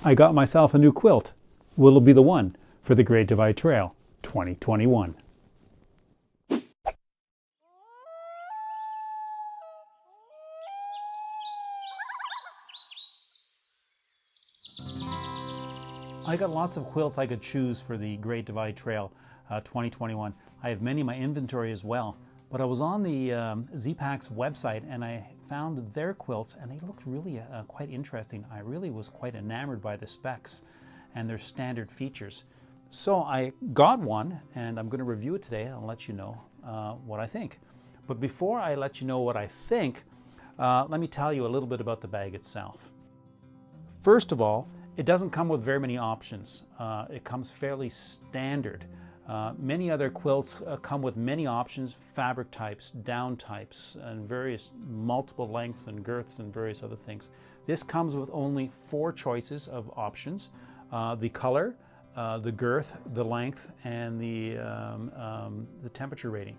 I got myself a new quilt. Will it be the one for the Great Divide Trail 2021? I got lots of quilts I could choose for the Great Divide Trail 2021. I have many in my inventory as well, but I was on the ZPacks website and I found their quilts and they looked really quite interesting. I really was quite enamored by the specs and their standard features. So I got one and I'm going to review it today. I'll let you know what I think. But before I let you know what I think, let me tell you a little bit about the bag itself. First of all, it doesn't come with very many options. It comes fairly standard. Many other quilts come with many options, fabric types, down types, and various multiple lengths and girths and various other things. This comes with only 4 choices of options: the color, the girth, the length, and the temperature rating.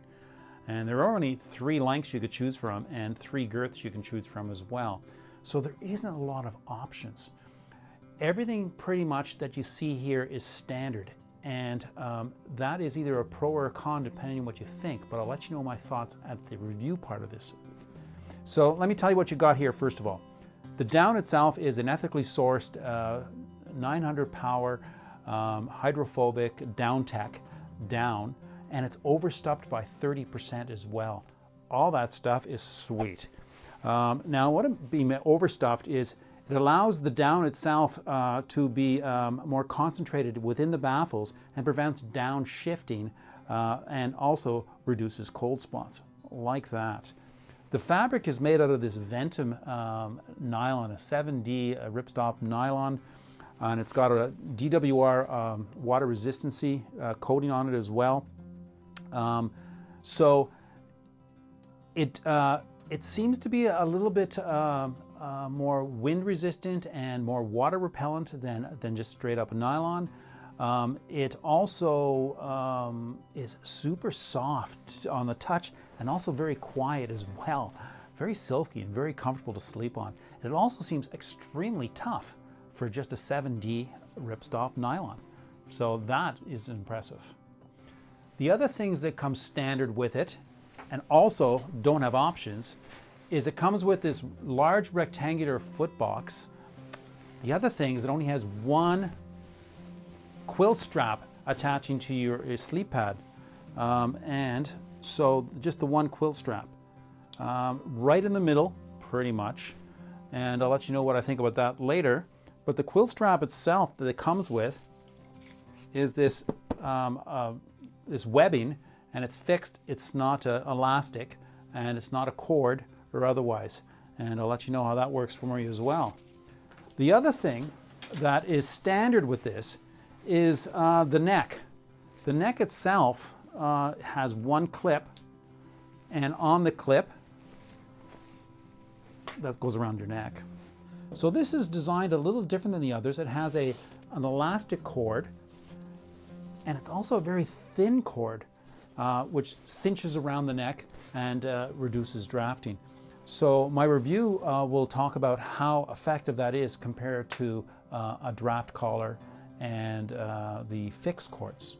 And there are only 3 lengths you could choose from and 3 girths you can choose from as well. So there isn't a lot of options. Everything pretty much that you see here is standard, and that is either a pro or a con depending on what you think, but I'll let you know my thoughts at the review part of this. So let me tell you what you got here first of all. The down itself is an ethically sourced 900 power hydrophobic down tech down, and it's overstuffed by 30% as well. All that stuff is sweet. Now what being overstuffed is it allows the down itself to be more concentrated within the baffles and prevents down shifting and also reduces cold spots, like that. The fabric is made out of this VENTUM nylon, a 7D ripstop nylon, and it's got a DWR water resistancy coating on it as well. So it seems to be a little bit more wind resistant and more water repellent than just straight up nylon. It also is super soft on the touch and also very quiet as well. Very silky and very comfortable to sleep on. It also seems extremely tough for just a 7D ripstop nylon. So that is impressive. The other things that come standard with it and also don't have options is it comes with this large rectangular foot box. The other thing is it only has one quilt strap attaching to your sleep pad. And so just the one quilt strap. Right in the middle, pretty much. And I'll let you know what I think about that later. But the quilt strap itself that it comes with is this, this webbing, and it's fixed. It's not elastic, and it's not a cord or otherwise, and I'll let you know how that works for you as well. The other thing that is standard with this is the neck. The neck itself has one clip, and on the clip that goes around your neck. So this is designed a little different than the others. It has an elastic cord, and it's also a very thin cord which cinches around the neck and reduces drafting. So my review will talk about how effective that is compared to a draft collar and the fixed cords.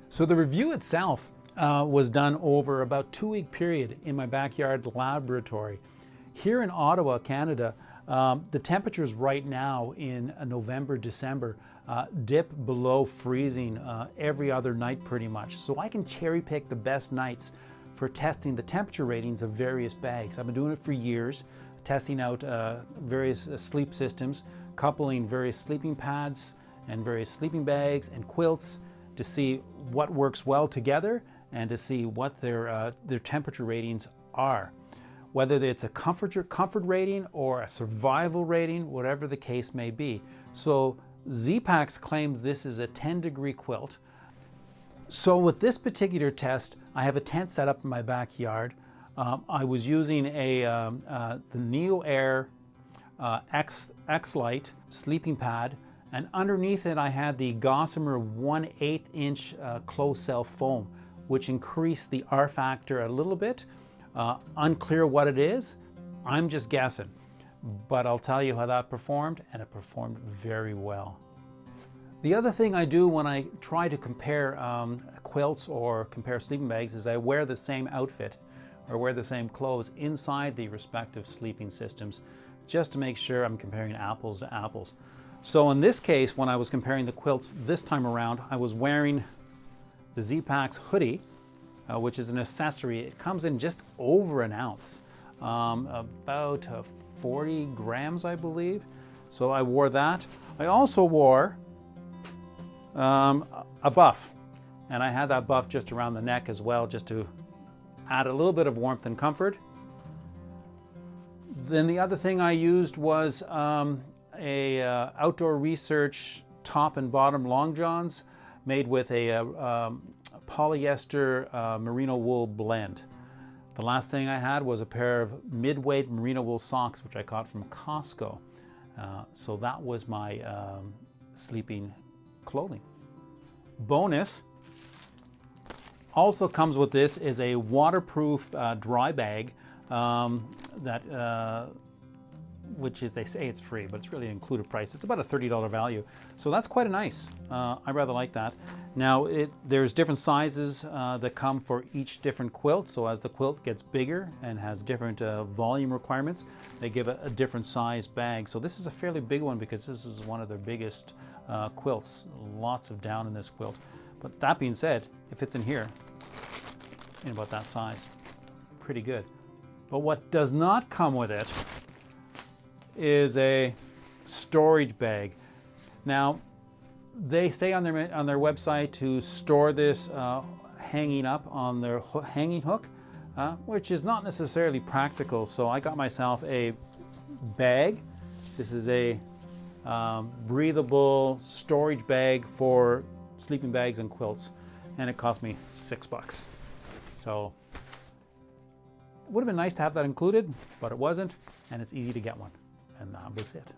So the review itself was done over about a 2-week period in my backyard laboratory. Here in Ottawa, Canada, the temperatures right now in November, December dip below freezing every other night pretty much. So I can cherry pick the best nights for testing the temperature ratings of various bags. I've been doing it for years, testing out various sleep systems, coupling various sleeping pads and various sleeping bags and quilts to see what works well together and to see what their temperature ratings are. Whether it's a comfort rating or a survival rating, whatever the case may be. So ZPacks claims this is a 10-degree quilt. So with this particular test, I have a tent set up in my backyard. I was using the NEOAIR XLITE sleeping pad, and underneath it I had the Gossamer 1/8-inch closed cell foam, which increased the R factor a little bit. Unclear what it is. I'm just guessing. but I'll tell you how that performed, and it performed very well. The other thing I do when I try to compare quilts or compare sleeping bags is I wear the same outfit or wear the same clothes inside the respective sleeping systems, just to make sure I'm comparing apples to apples. So in this case, when I was comparing the quilts this time around, I was wearing the ZPacks hoodie, which is an accessory. It comes in just over an ounce, about 40 grams, I believe. So I wore that. I also wore a buff, and I had that buff just around the neck as well, just to add a little bit of warmth and comfort. Then the other thing I used was a outdoor research top and bottom long johns made with a polyester merino wool blend. The last thing I had was a pair of mid-weight merino wool socks, which I got from Costco. So that was my sleeping clothing. Bonus also comes with this is a waterproof dry bag which is, they say it's free, but it's really an included price. It's about a $30 value. So that's quite a nice. I rather like that. Now, there's different sizes that come for each different quilt. So as the quilt gets bigger and has different volume requirements, they give a different size bag. So this is a fairly big one because this is one of their biggest quilts. Lots of down in this quilt. But that being said, it fits in here in about that size. Pretty good. But what does not come with it is a storage bag. Now, they say on their website to store this hanging up on their hanging hook, which is not necessarily practical. So I got myself a bag. This is a breathable storage bag for sleeping bags and quilts, and it cost me $6. So it would have been nice to have that included, but it wasn't, and it's easy to get one. And that was it.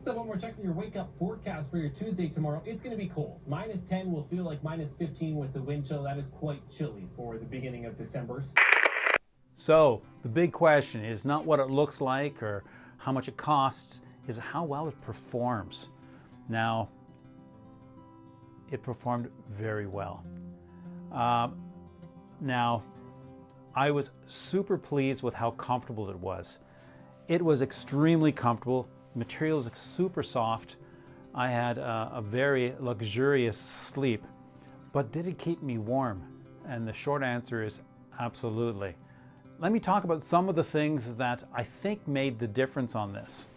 So when we're checking your wake-up forecast for your Tuesday tomorrow, it's going to be cold. -10 will feel like -15 with the wind chill. That is quite chilly for the beginning of December. So the big question is not what it looks like or how much it costs, is how well it performs. Now, it performed very well. Now, I was super pleased with how comfortable it was. It was extremely comfortable. The material is super soft. I had a very luxurious sleep. But did it keep me warm? And the short answer is absolutely. Let me talk about some of the things that I think made the difference on this.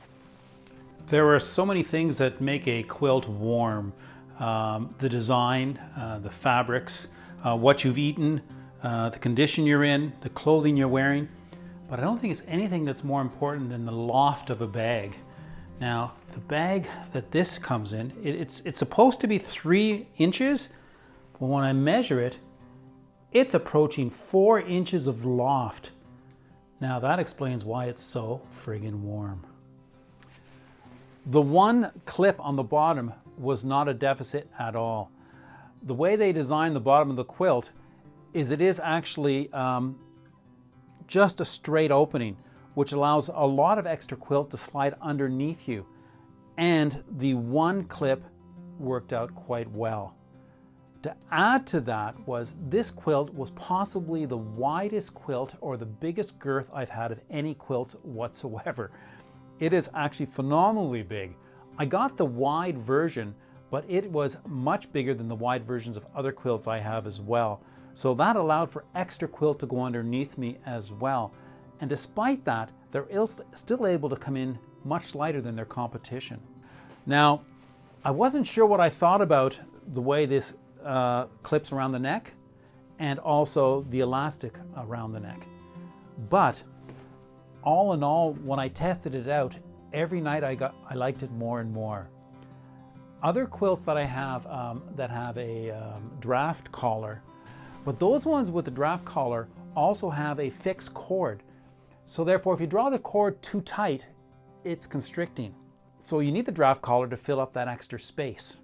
There are so many things that make a quilt warm. The design, the fabrics, what you've eaten, the condition you're in, the clothing you're wearing. But I don't think it's anything that's more important than the loft of a bag. Now, the bag that this comes in, it's supposed to be 3 inches, but when I measure it, it's approaching 4 inches of loft. Now that explains why it's so friggin' warm. The one clip on the bottom was not a deficit at all. The way they designed the bottom of the quilt is it is actually just a straight opening, which allows a lot of extra quilt to slide underneath you. And the one clip worked out quite well. To add to that was this quilt was possibly the widest quilt or the biggest girth I've had of any quilts whatsoever. It is actually phenomenally big. I got the wide version, but it was much bigger than the wide versions of other quilts I have as well. So that allowed for extra quilt to go underneath me as well. And despite that, they're still able to come in much lighter than their competition. Now, I wasn't sure what I thought about the way this clips around the neck and also the elastic around the neck. But all in all, when I tested it out, every night I liked it more and more. Other quilts that I have that have a draft collar, but those ones with the draft collar also have a fixed cord. So therefore, if you draw the cord too tight, it's constricting. So you need the draft collar to fill up that extra space.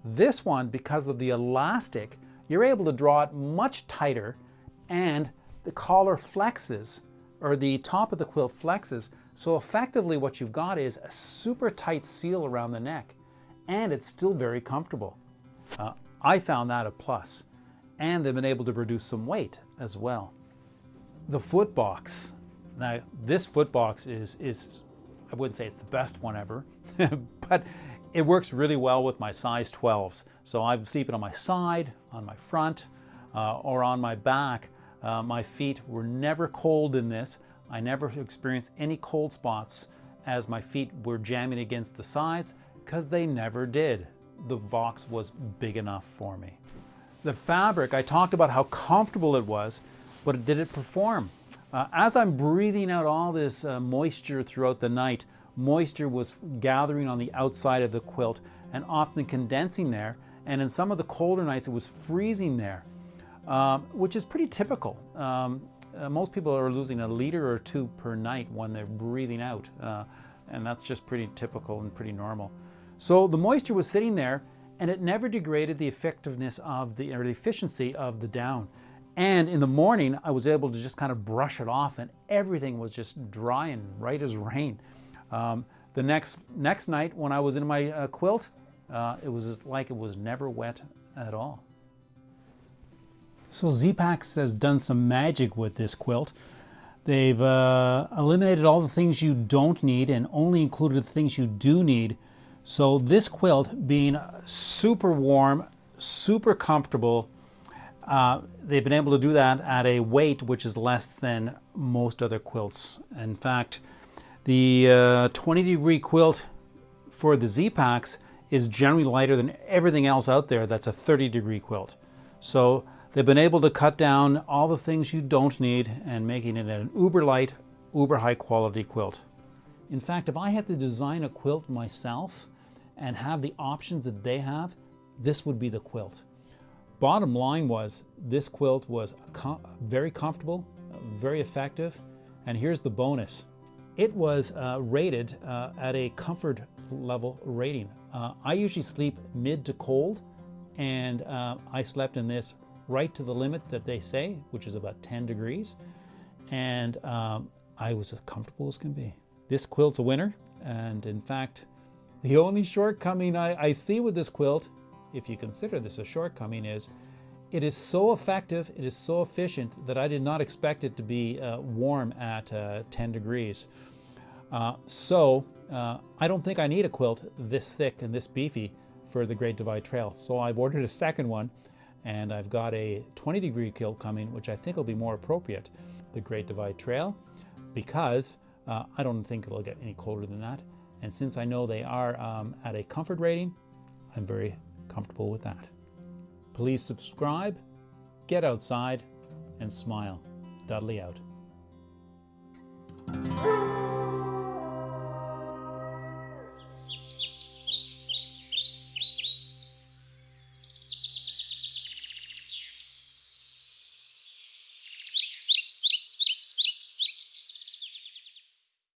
This one, because of the elastic, you're able to draw it much tighter and the collar flexes or the top of the quilt flexes, so effectively what you've got is a super tight seal around the neck, and it's still very comfortable. I found that a plus, and they've been able to reduce some weight as well. The foot box. Now, this foot box is I wouldn't say it's the best one ever, but it works really well with my size 12s. So I'm sleeping on my side, on my front, or on my back. My feet were never cold in this. I never experienced any cold spots as my feet were jamming against the sides, because they never did. The box was big enough for me. The fabric, I talked about how comfortable it was, but did it perform? As I'm breathing out all this moisture throughout the night, moisture was gathering on the outside of the quilt and often condensing there, and in some of the colder nights it was freezing there, which is pretty typical. Most people are losing a liter or two per night when they're breathing out, and that's just pretty typical and pretty normal. So the moisture was sitting there, and it never degraded the effectiveness of the efficiency of the down. And in the morning, I was able to just kind of brush it off, and everything was just dry and right as rain. The next night when I was in my quilt, it was like it was never wet at all. So ZPacks has done some magic with this quilt. They've eliminated all the things you don't need and only included the things you do need. So this quilt, being super warm, super comfortable, they've been able to do that at a weight which is less than most other quilts. In fact, the 20-degree quilt for the ZPacks is generally lighter than everything else out there that's a 30-degree quilt. So they've been able to cut down all the things you don't need and making it an uber light, uber high quality quilt. In fact, if I had to design a quilt myself and have the options that they have, this would be the quilt. Bottom line was, this quilt was very comfortable, very effective, and here's the bonus. It was rated at a comfort level rating. I usually sleep mid to cold, and I slept in this right to the limit that they say, which is about 10 degrees, and I was as comfortable as can be. This quilt's a winner, and in fact, the only shortcoming I see with this quilt, if you consider this a shortcoming, is it is so effective, it is so efficient that I did not expect it to be warm at 10 degrees. So I don't think I need a quilt this thick and this beefy for the Great Divide Trail. So I've ordered a second one, and I've got a 20-degree quilt coming, which I think will be more appropriate for the Great Divide Trail, because I don't think it'll get any colder than that. And since I know they are at a comfort rating, I'm very comfortable with that. Please subscribe, get outside, and smile. Dudley out.